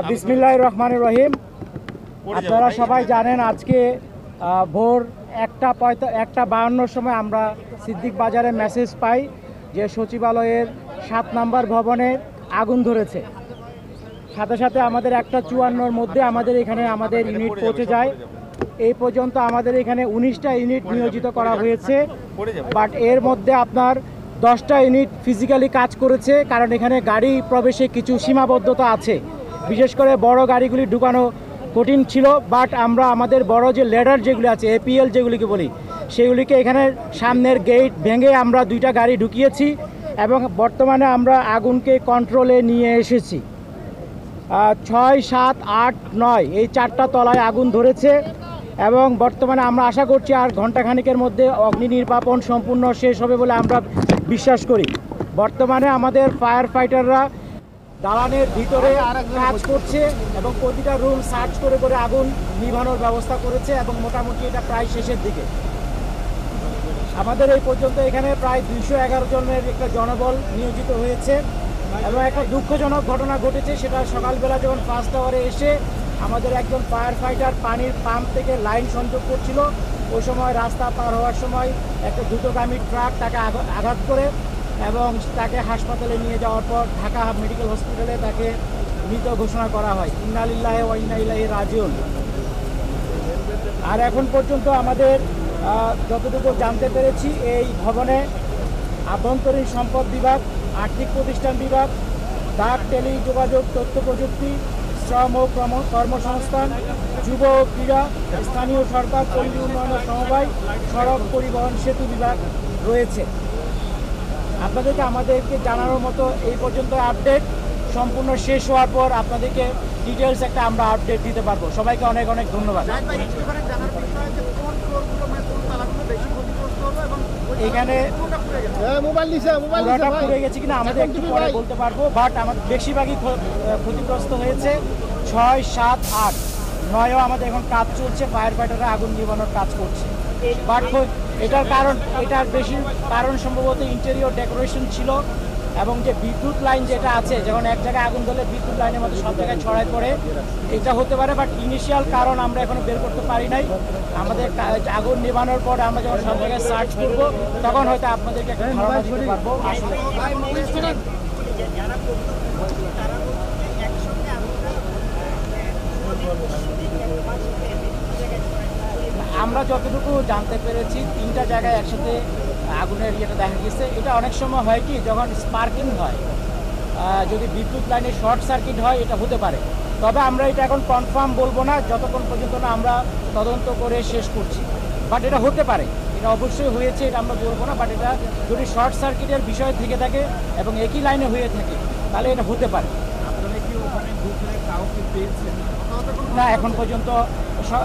বিসমিল্লাহির রহমানির রহিম। আপনারা সবাই জানেন আজকে ভোর 1:52 সময় আমরা সিদ্দিক বাজারে মেসেজ পাই যে সচিবালয়ের 7 নম্বর ভবনে আগুন ধরেছে। সাথে সাথে আমাদের 1:54 মধ্যে আমাদের এখানে আমাদের ইউনিট পৌঁছে যায়। এই পর্যন্ত আমাদের এখানে 19টা ইউনিট নিয়োজিত করা হয়েছে, বাট এর মধ্যে আপনার 10টা ইউনিট ফিজিক্যালি কাজ করেছে, কারণ এখানে গাড়ি প্রবেশে কিছু সীমাবদ্ধতা আছে। বিশেষ করে বড় গাড়িগুলি ঢুকানো কঠিন ছিল, বাট আমরা আমাদের বড় যে লেডার যেগুলি আছে, এপিএল যেগুলিকে বলি, সেগুলিকে এখানে সামনের গেট ভেঙে আমরা 2টা গাড়ি ঢুকিয়েছি এবং বর্তমানে আমরা আগুনকে কন্ট্রোলে নিয়ে এসেছি। 6, 7, 8, 9 এই 4টা তলায় আগুন ধরেছে এবং বর্তমানে আমরা আশা করছি আর ঘণ্টাখানিকের মধ্যে অগ্নি নির্বাপন সম্পূর্ণ শেষ হবে বলে আমরা বিশ্বাস করি। বর্তমানে আমাদের ফায়ার ফাইটাররা দালানের ভিতরে কাজ করছে এবং প্রতিটা রুম সার্চ করে করে আগুন নিভানোর ব্যবস্থা করেছে এবং মোটামুটি এটা প্রায় শেষের দিকে। আমাদের এই পর্যন্ত এখানে প্রায় 211 জনের একটা জনবল নিয়োজিত হয়েছে এবং একটা দুঃখজনক ঘটনা ঘটেছে। সেটা সকালবেলা যখন ফার্স্ট আওয়ারে এসে আমাদের একজন ফায়ার ফাইটার পানির পাম্প থেকে লাইন সংযোগ করছিল, ওই সময় রাস্তা পার হওয়ার সময় একটা দ্রুতগামী ট্রাক তাকে আঘাত করে এবং তাকে হাসপাতালে নিয়ে যাওয়ার পর ঢাকা মেডিকেল হসপিটালে তাকে মৃত ঘোষণা করা হয়। ইন্না লিল্লাহি ওয়া ইন্না ইলাইহি রাজিউন। আর এখন পর্যন্ত আমাদের যতটুকু জানতে পেরেছি, এই ভবনে আভ্যন্তরীণ সম্পদ বিভাগ, আর্থিক প্রতিষ্ঠান বিভাগ, ডাক, টেলি যোগাযোগ, তথ্য প্রযুক্তি, শ্রম ও কর্মসংস্থান, যুব ও ক্রীড়া, স্থানীয় সরকার, পল্লী উন্নয়ন সমবায়, সড়ক পরিবহন সেতু বিভাগ রয়েছে। আমাদেরকে জানানোর মতো এই পর্যন্ত আপডেট। সম্পূর্ণ শেষ হওয়ার পর আপনাদেরকে ডিটেলস একটা আমরা আপডেট দিতে পারবো। সবাইকে অনেক অনেক ধন্যবাদ। এখানে পুরোটা পুড়ে গেছে কিনা আমাদের একটু পরে বলতে পারবো, বাট আমাদের বেশিরভাগই ক্ষতিগ্রস্ত হয়েছে। 6, 7, 8, 9ও আমাদের এখন কাজ চলছে, ফায়ার ফাইটাররা আগুন নিভানোর কাজ করছে। বাট এটার বেশি কারণ সম্ভবত ইন্টেরিয়র ডেকোরেশন ছিল এবং যে বিদ্যুৎ লাইন যেটা আছে, যখন এক জায়গায় আগুন ধরলে বিদ্যুৎ লাইনের মধ্যে সব জায়গায় ছড়ায় পড়ে, এটা হতে পারে। বাট ইনিশিয়াল কারণ আমরা এখনো বের করতে পারি নাই। আমাদের আগুন নিভানোর পর আমরা যখন সব জায়গায় সার্চ করবো তখন হয়তো আপনাদেরকে একটা ধারণা দিতে পারবো। আসলে আমরা যতটুকু জানতে পেরেছি 3টা জায়গায় একসাথে আগুনের ইয়েটা দেখা গেছে। এটা অনেক সময় হয় কি, যখন স্পার্কিং হয়, যদি বিদ্যুৎ লাইনে শর্ট সার্কিট হয়, এটা হতে পারে। তবে আমরা এটা এখন কনফার্ম বলবো না যতক্ষণ পর্যন্ত না আমরা তদন্ত করে শেষ করছি। বাট এটা হতে পারে, এটা অবশ্যই হয়েছে, এটা আমরা বলবো না। বাট এটা যদি শর্ট সার্কিটের বিষয় থেকে থাকে এবং একই লাইনে হয়ে থাকে, তাহলে এটা হতে পারে। না, এখন পর্যন্ত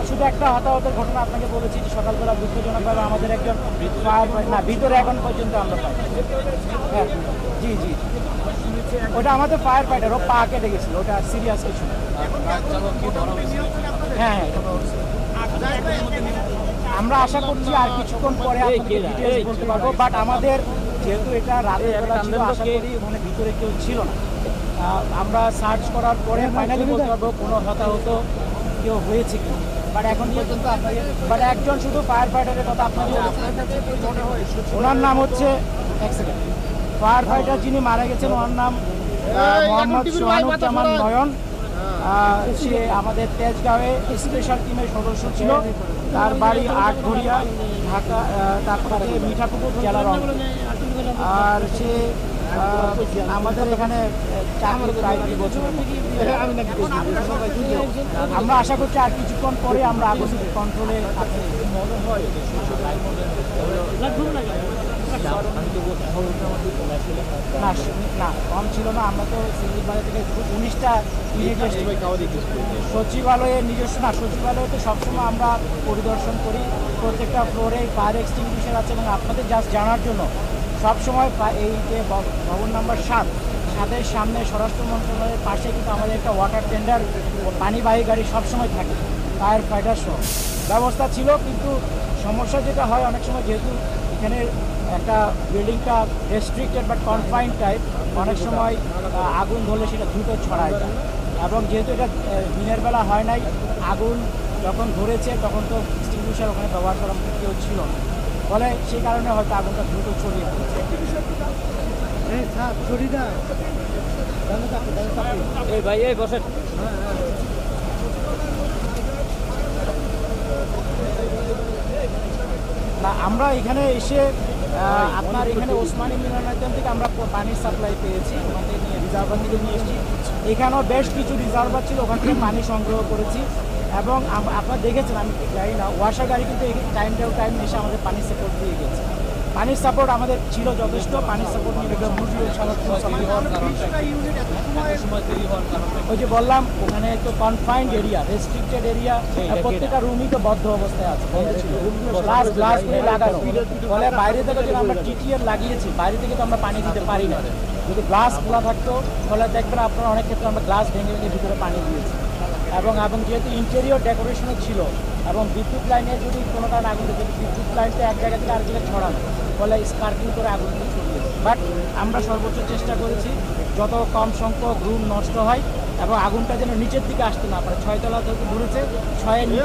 শুধু একটা হতাহতের ঘটনা আপনাকে বলেছি যে সকালবেলা দুঃখজনকভাবে আমাদের একজন ভিতরে এখন পর্যন্ত আমরা পাই। হ্যাঁ, জি জি, ওটা আমাদের ফায়ার ফাইটার, ও পা কেটে গেছিল, ওটা সিরিয়াস কিছু। হ্যাঁ, আমরা আশা করছি আর কিছুক্ষণ পরে ডিটেইলস বলতে পারবো। বাট আমাদের যেহেতু এটা রাতের বেলা ছিল, আশা করি ওখানে ভিতরে কেউ ছিল না। আমরা সার্চ করার পরে ফাইনালি বলতে পারবো কোনো হতাহত কেউ হয়েছে কি। বাট এখন পর্যন্ত বাট একজন শুধু ফায়ার ফাইটারের কথা আপনাদের, ওনার নাম হচ্ছে, এক সেকেন্ড, ফায়ার ফাইটার যিনি মারা গেছেন ওনার নাম মোহাম্মদ সোহানুজ্জামান নয়ন। সে আমাদের তেজগাঁওয়ে স্পেশাল টিমের সদস্য ছিল। তার বাড়ি আটঘরিয়া, ঢাকা, তারপরে মিঠাপুকুর, জেলা রংপুর। আর সে আমাদের এখানে চাকরি প্রায় 2 বছর। আমরা আশা করছি আর কিছুক্ষণ পরে আমরা আগুন কন্ট্রোলে না কম ছিল না। আমরা তো সিভিল থেকে 19টা সচিবালয়ের নিজস্ব না, সচিবালয়তে সবসময় আমরা পরিদর্শন করি। প্রত্যেকটা ফ্লোরে ফায়ার এক্সটিংগুইশার আছে এবং আপনাদের জাস্ট জানার জন্য সবসময় এই যে ভবন নাম্বার 7-এর সামনে স্বরাষ্ট্র মন্ত্রণালয়ের পাশে কিন্তু আমাদের একটা ওয়াটার টেন্ডার, পানিবাহী গাড়ি সবসময় থাকে, ফায়ার ফাইটার সহ ব্যবস্থা ছিল। কিন্তু সমস্যা যেটা হয় অনেক সময়, যেহেতু এখানে একটা বিল্ডিংটা রেস্ট্রিক্টেড বাট কনফাইন্ড টাইপ, অনেক সময় আগুন ধরলে সেটা দ্রুত ছড়ায় যায়। এবং যেহেতু এটা দিনের বেলা হয় নাই, আগুন যখন ধরেছে তখন তো এক্সটিংগুইশার ওখানে ব্যবহার করার মতো কেউ ছিল না, ফলে সেই কারণে হয়তো আগুনটা দ্রুত ছড়িয়ে পড়েছে। এই ভাই এই বসেন। না, আমরা এখানে এসে আপনার এখানে ওসমানী মিলনায়তন থেকে আমরা পানির সাপ্লাই পেয়েছি, ওখান থেকে নিয়ে রিজার্ভার থেকে নিয়ে এসেছি। এখানেও বেশ কিছু রিজার্ভার ছিল, ওখান থেকে পানি সংগ্রহ করেছি। এবং আপনারা দেখেছেন, আমি ঠিক জানি না, ওয়াসার গাড়ি কিন্তু টাইম এসে আমাদের পানির সাপোর্ট দিয়ে গেছে। পানির সাপোর্ট আমাদের ছিল যথেষ্ট, পানির সাপোর্ট নিয়ে ওই যে বললাম ওখানে তো কনফাইন্ড এরিয়া, রেস্ট্রিক্টেড এরিয়া, প্রত্যেকটা রুমই তো বদ্ধ অবস্থায় আছে, বন্ধ ছিল, গ্লাস দিয়ে লাগানো, ফলে বাইরে থেকে যদি আমরা টিটিএর লাগিয়েছি, বাইরে থেকে তো আমরা পানি দিতে পারি না। যদি গ্লাস খোলা থাকতো ফলে দেখবেন আপনারা অনেক ক্ষেত্রে আমরা গ্লাস ভেঙে ভেঙে ভিতরে পানি দিয়েছি। এবং যেহেতু ইন্টেরিয়র ডেকোরেশনও ছিল, এবং বিদ্যুৎ লাইনে যদি কোনো কারণে আগুন, যদি বিদ্যুৎ লাইনটা এক জায়গা থেকে আরেক জায়গায় ছড়ানো, ফলে স্পার্কিং করে আগুন ছড়িয়েছে। বাট আমরা সর্বোচ্চ চেষ্টা করেছি যত কম সংখ্যক রুম নষ্ট হয় এবং আগুনটা যেন নিচের দিকে আসতে না পারে। 6 তলা থেকে ধরেছে, 6-এর নিচে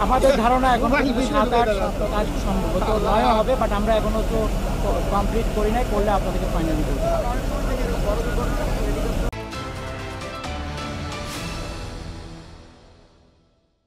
আমাদের ধারণা এখন 7-8 কাজ সম্ভবত 9 হবে, বাট আমরা এখনও তো কমপ্লিট করি নাই, করলে আপনাদেরকে ফাইনালি বলবো।